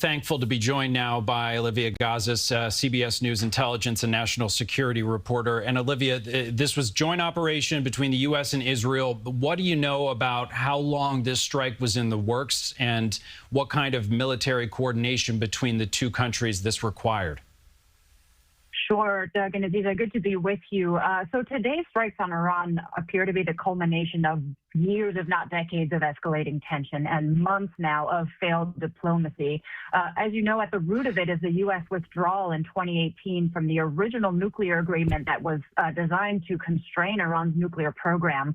Thankful to be joined now by Olivia Gazis, CBS News intelligence and national security reporter. And Olivia, this was joint operation between the U.S. and Israel. What do you know about how long this strike was in the works and what kind of military coordination between the two countries this required? Sure, Doug and Aziza, good to be with you. So today's strikes on Iran appear to be the culmination of years, if not decades, of escalating tension and months now of failed diplomacy. As you know, at the root of it is the U.S. withdrawal in 2018 from the original nuclear agreement that was designed to constrain Iran's nuclear program.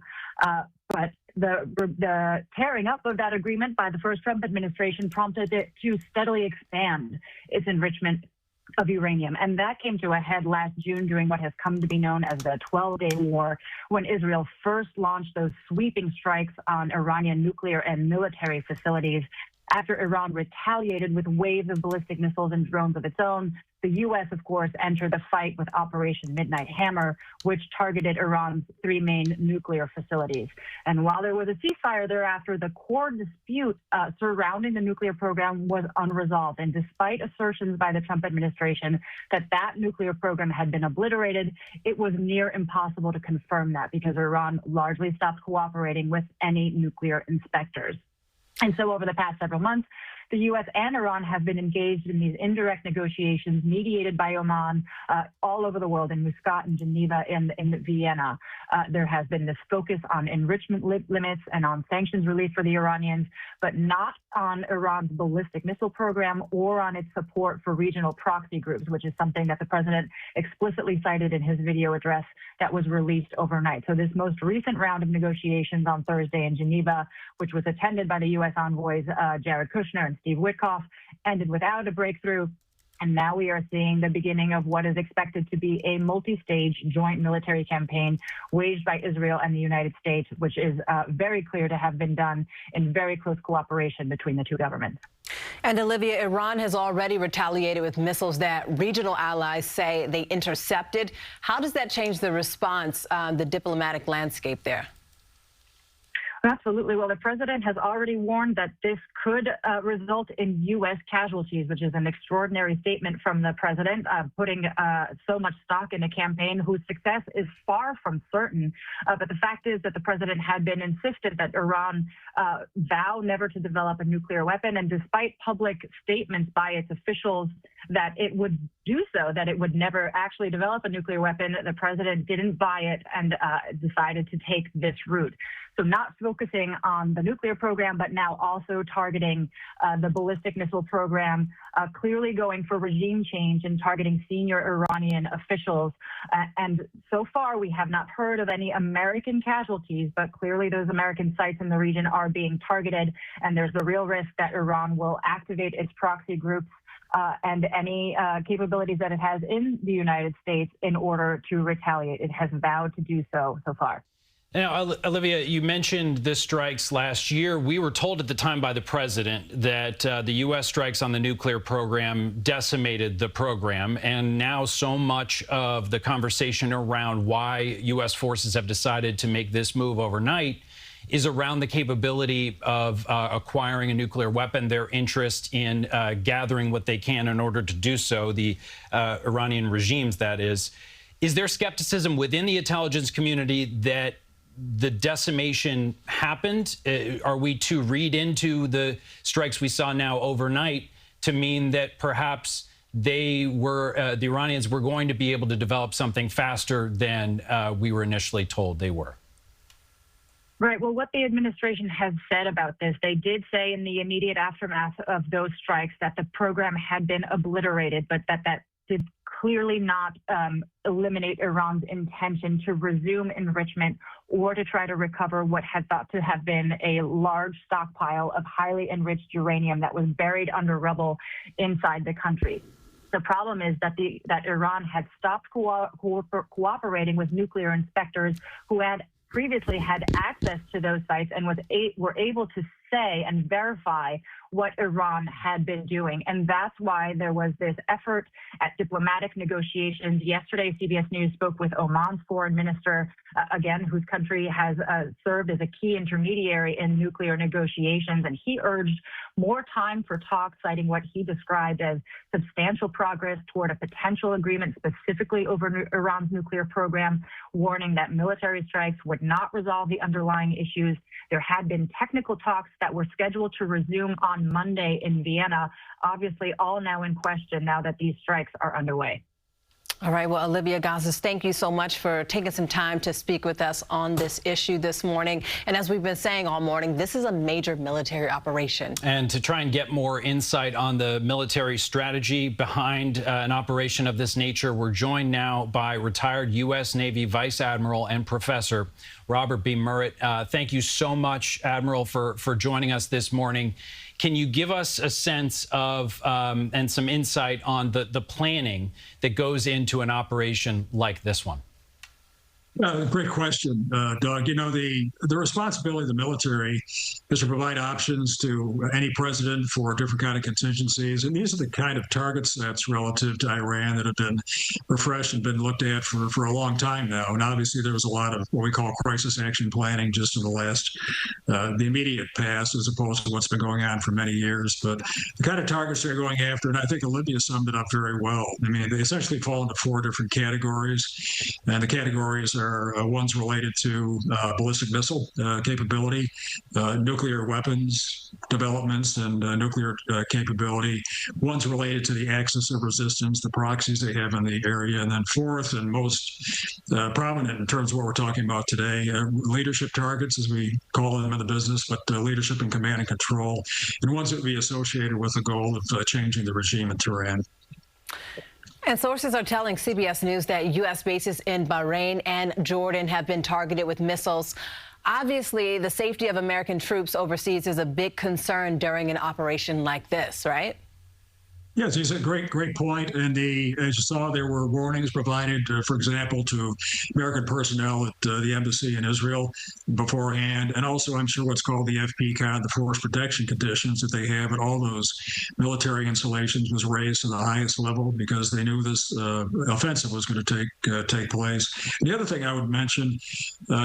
But the tearing up of that agreement by the first Trump administration prompted it to steadily expand its enrichment of uranium. And that came to a head last June during what has come to be known as the 12-day war, when Israel first launched those sweeping strikes on Iranian nuclear and military facilities. After Iran retaliated with waves of ballistic missiles and drones of its own, the U.S., of course, entered the fight with Operation Midnight Hammer, which targeted Iran's three main nuclear facilities. And while there was a ceasefire thereafter, the core dispute surrounding the nuclear program was unresolved. And despite assertions by the Trump administration that that nuclear program had been obliterated, it was near impossible to confirm that because Iran largely stopped cooperating with any nuclear inspectors. And so over the past several months, the U.S. and Iran have been engaged in these indirect negotiations mediated by Oman all over the world, in Muscat, in Geneva, in Vienna. There has been this focus on enrichment limits and on sanctions relief for the Iranians, but not on Iran's ballistic missile program or on its support for regional proxy groups, which is something that the president explicitly cited in his video address that was released overnight. So this most recent round of negotiations on Thursday in Geneva, which was attended by the U.S. envoys Jared Kushner and Steve Witkoff, ended without a breakthrough. And now we are seeing the beginning of what is expected to be a multi-stage joint military campaign waged by Israel and the United States, which is very clear to have been done in very close cooperation between the two governments. And Olivia, Iran has already retaliated with missiles that regional allies say they intercepted. How does that change the response, the diplomatic landscape there? Absolutely. Well, the president has already warned that this could result in U.S. casualties, which is an extraordinary statement from the president, putting so much stock in a campaign whose success is far from certain. But the fact is that the president had been insistent that Iran vow never to develop a nuclear weapon. And despite public statements by its officials that it would do so, that it would never actually develop a nuclear weapon, the president didn't buy it and decided to take this route. So not focusing on the nuclear program, but now also targeting the ballistic missile program, clearly going for regime change and targeting senior Iranian officials. And so far, we have not heard of any American casualties, but clearly those American sites in the region are being targeted. And there's the real risk that Iran will activate its proxy groups and any capabilities that it has in the United States in order to retaliate. It has vowed to do so far. Now, Olivia, you mentioned the strikes last year. We were told at the time by the president that the U.S. strikes on the nuclear program decimated the program. And now so much of the conversation around why U.S. forces have decided to make this move overnight is around the capability of acquiring a nuclear weapon, their interest in gathering what they can in order to do so, the Iranian regimes, that is. Is there skepticism within the intelligence community that the decimation happened? Are we to read into the strikes we saw now overnight to mean that perhaps they were, the Iranians were going to be able to develop something faster than we were initially told they were? Right. Well, what the administration has said about this, they did say in the immediate aftermath of those strikes that the program had been obliterated, but that did clearly not eliminate Iran's intention to resume enrichment or to try to recover what had thought to have been a large stockpile of highly enriched uranium that was buried under rubble inside the country. The problem is that Iran had stopped cooperating with nuclear inspectors who had previously had access to those sites and were able to say and verify what Iran had been doing. And that's why there was this effort at diplomatic negotiations. Yesterday, CBS News spoke with Oman's foreign minister, again, whose country has served as a key intermediary in nuclear negotiations. And he urged more time for talks, citing what he described as substantial progress toward a potential agreement specifically over Iran's nuclear program, warning that military strikes would not resolve the underlying issues. There had been technical talks that were scheduled to resume on Monday in Vienna, obviously all now in question now that these strikes are underway. All right. Well, Olivia Gazis, thank you so much for taking some time to speak with us on this issue this morning. And as we've been saying all morning, this is a major military operation. And to try and get more insight on the military strategy behind an operation of this nature, we're joined now by retired U.S. Navy Vice Admiral and Professor Robert B. Murrett. Thank you so much, Admiral, for joining us this morning. Can you give us a sense of and some insight on the planning that goes into an operation like this one? Great question, Doug. You know, the responsibility of the military is to provide options to any president for different kind of contingencies. And these are the kind of target sets relative to Iran that have been refreshed and been looked at for a long time now. And obviously, there was a lot of what we call crisis action planning just in the immediate past, as opposed to what's been going on for many years. But the kind of targets they're going after, and I think Olivia summed it up very well. I mean, they essentially fall into 4 different categories. And the categories are ones related to ballistic missile capability, nuclear weapons developments, and nuclear capability. One's related to the axis of resistance, the proxies they have in the area. And then fourth and most prominent in terms of what we're talking about today, leadership targets, as we call them in the business, but leadership and command and control, and ones that would be associated with the goal of changing the regime in Tehran. And sources are telling CBS News that U.S. bases in Bahrain and Jordan have been targeted with missiles. Obviously, the safety of American troops overseas is a big concern during an operation like this, right? Yes, he's a great point. And as you saw, there were warnings provided, for example, to American personnel at the embassy in Israel beforehand. And also, I'm sure what's called the FPCON, the force protection conditions that they have at all those military installations was raised to the highest level because they knew this offensive was going to take place. And the other thing I would mention,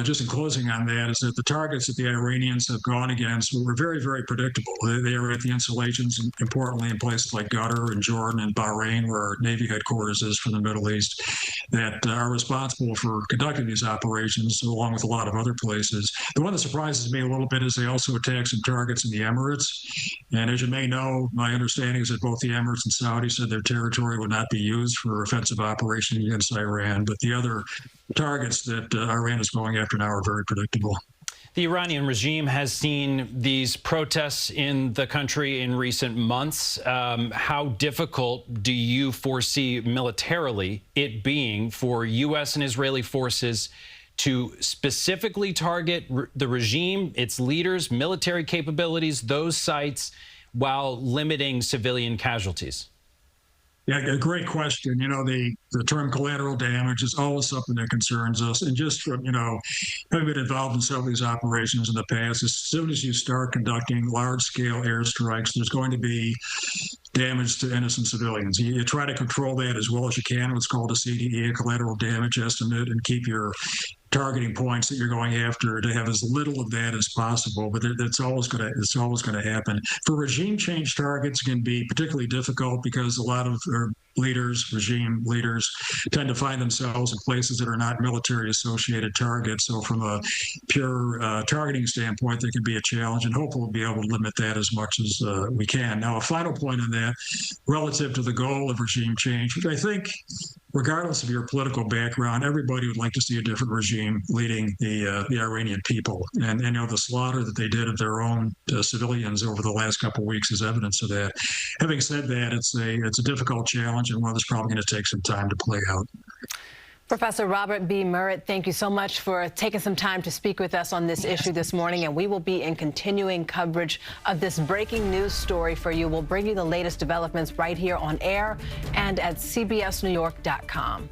just in closing on that, is that the targets that the Iranians have gone against were very, very predictable. They are at the installations, importantly, in places like Qatar and Jordan and Bahrain, where our Navy headquarters is for the Middle East, that are responsible for conducting these operations, along with a lot of other places. The one that surprises me a little bit is they also attacked some targets in the Emirates. And as you may know, my understanding is that both the Emirates and Saudi said their territory would not be used for offensive operations against Iran. But the other targets that Iran is going after now are very predictable. The Iranian regime has seen these protests in the country in recent months. How difficult do you foresee militarily it being for U.S. and Israeli forces to specifically target the regime, its leaders, military capabilities, those sites, while limiting civilian casualties? Yeah, a great question. You know, the term collateral damage is always something that concerns us. And just from, having been involved in some of these operations in the past, as soon as you start conducting large-scale airstrikes, there's going to be damage to innocent civilians. You try to control that as well as you can, what's called a CDE, a collateral damage estimate, and keep your targeting points that you're going after to have as little of that as possible, but it's always going to happen. For regime change targets, can be particularly difficult because a lot of regime leaders tend to find themselves in places that are not military associated targets. So from a pure targeting standpoint, there can be a challenge, and hopefully we'll be able to limit that as much as we can. Now, a final point on that, relative to the goal of regime change, which I think, regardless of your political background, everybody would like to see a different regime leading the Iranian people. And the slaughter that they did of their own civilians over the last couple of weeks is evidence of that. Having said that, it's a difficult challenge and one that's probably going to take some time to play out. Professor Robert B. Murrett, thank you so much for taking some time to speak with us on this issue this morning, and we will be in continuing coverage of this breaking news story for you. We'll bring you the latest developments right here on air and at cbsnewyork.com.